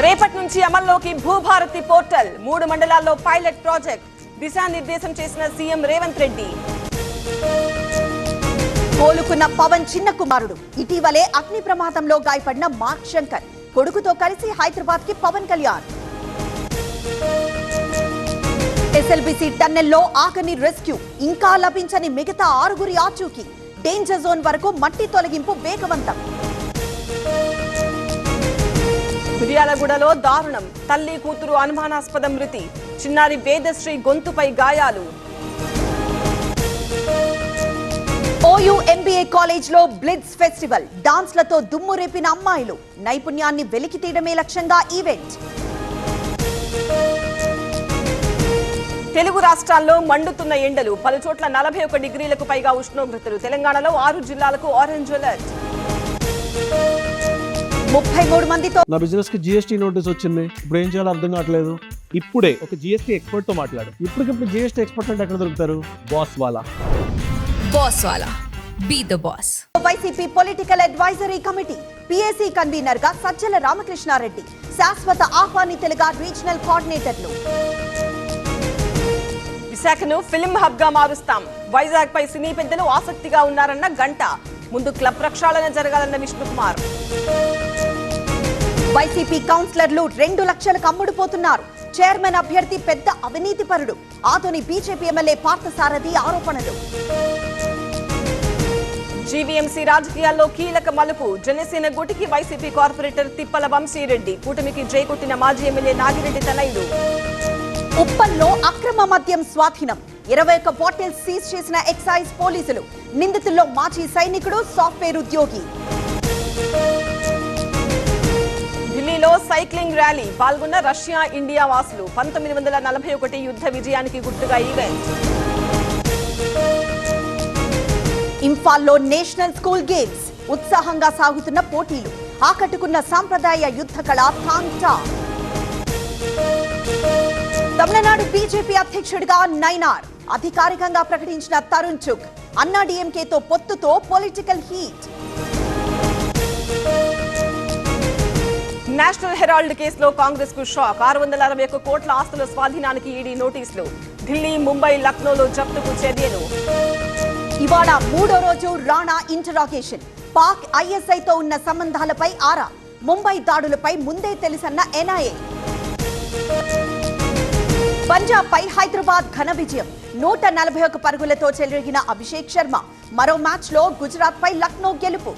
రేపటి నుంచి అమల్లోకి భూభారతి పోర్టల్ 3 మండలాల్లో పైలట్ ప్రాజెక్ట్ దిశానిర్దేశం చేసిన సీఎం రేవంత్ రెడ్డి. కోలుకున్న పవన్ చిన్న కుమారుడు ఇటీవలే అగ్ని ప్రమాదంలో గాయపడిన మార్క్ శంకర్ కొడుకుతో కలిసి హైదరాబాద్ కి పవన్ కళ్యాణ్. ఎస్ఎల్బిసి టన్నెల్లో ఆగని రెస్క్యూ, ఇంకా లభించని మిగతా 6గురి ఆచూకీ. డేంజర్ జోన్ వరకు మట్టి తొలగింపు వేగవంతం. మిర్యాలగూడలో దారుణం, తల్లి కూతురు అనుమానాస్పద మృతి, చిన్నారి వేదశ్రీ గొంతుపై గాయాలు. ఓయూ ఎంబీఏ కాలేజ్ లో బ్లిట్స్ ఫెస్టివల్, డాన్స్లతో దుమ్ము రేపిన అమ్మాయిలు, నైపుణ్యాన్ని వెలికి తీయడమే లక్ష్యంగా ఈవెంట్. తెలుగు రాష్ట్రాల్లో మండుతున్న ఎండలు, పలుచోట్ల 41 డిగ్రీలకు పైగా ఉష్ణోగ్రతలు. తెలంగాణలో 6 జిల్లాలకు ఆరెంజ్ అలర్ట్. 33 మందితో నా బిజినెస్ కి జిఎస్టీ నోటీస్ వచ్చింది. ఇప్పుడు ఏం చేయాలో అర్థం కావట్లేదు. ఇప్పుడే ఒక జిఎస్టీ ఎక్స్పర్ట్ తో మాట్లాడు. ఇప్పటికిప్పుడు జిఎస్టీ ఎక్స్పర్ట్ అంటే ఎక్కడ దొరుకుతారు? బాస్ వాలా be the boss. YCP political advisory committee PAC convener గా సజ్జల రామకృష్ణారెడ్డి, శాశ్వత ఆహ్వానితులుగా రీజనల్ కోఆర్డినేటర్లు. విశాఖను ఫిల్మ్ హబ్ గా మారుస్తాం, వైజాగ్ పై సినీ పెద్దలు ఆసక్తిగా ఉన్నారన్న గంట. ముందు క్లబ్ ప్రక్షాళన జరగాలన్న విష్ణుకుమార్. వైసీపీ కౌన్సిలర్లు 2 లక్షలకు అమ్ముడుపోతున్నారు. చైర్మన్ అభ్యర్థి పెద్ద అవినీతి పరుడు. ఆతోని బీజేపీ ఎమ్మెల్యే పార్థసారథి ఆరోపణలు. జీవీఎంసీ రాజకీయాల్లో కీలక మలుపు, జనసేన గుటికి వైసీపీ కార్పొరేటర్ తిప్పల వంశీరెడ్డి, కూటమికి జై కొట్టిన మాజీ ఎమ్మెల్యే నాగిరెడ్డి తనయుడు. ఉప్పల్లో అక్రమ మద్యం స్వాధీనం, 21 బాటిల్స్ సీజ్ చేసిన ఎక్సైజ్ పోలీసులు. నిందితుల్లో మాజీ సైనికుడు, సాఫ్ట్వేర్ ఉద్యోగి. ఢిల్లీలో సైక్లింగ్ ర్యాలీ, పాల్గొన్న రష్యా ఇండియా వాసులు. 1941 యుద్ధ విజయానికి గుర్తుగా ఈవెంట్. ఇంఫాల్లో నేషనల్ స్కూల్ గేమ్స్, ఉత్సాహంగా సాగుతున్న పోటీలు. ఆకట్టుకున్న సాంప్రదాయ యుద్ధ కళ థాంగ్ టా. తమిళనాడు బీజేపీ అధ్యక్షుడిగా నైనార్, అధికారికంగా ప్రకటించిన తరుణ్ చుగ్. అన్నాడీఎంకేతో పొత్తుతో పొలిటికల్ హీట్. నేషనల్ హెరాల్డ్ కేసులో కాంగ్రెస్ కు షాక్, 661 కోట్ల ఆస్తుల స్వాధీనానికి ఈడీ నోటీసులు. ఢిల్లీ, ముంబై, లక్నోలో జప్తుకు చర్యలు. ఇవాళ 3వ రోజు రాణా ఇంటరాగేషన్. పాక్ ఐఎస్ఐతో ఉన్న సంబంధాలపై ఆరా, ముంబై దాడులపై ముందే తెలుసన్న ఎన్ఐఏ. పంజాబ్ పై హైదరాబాద్ ఘన విజయం, 141 పరుగులతో చెలరేగిన అభిషేక్ శర్మ. మరో మ్యాచ్ లో గుజరాత్ పై లక్నో గెలుపు.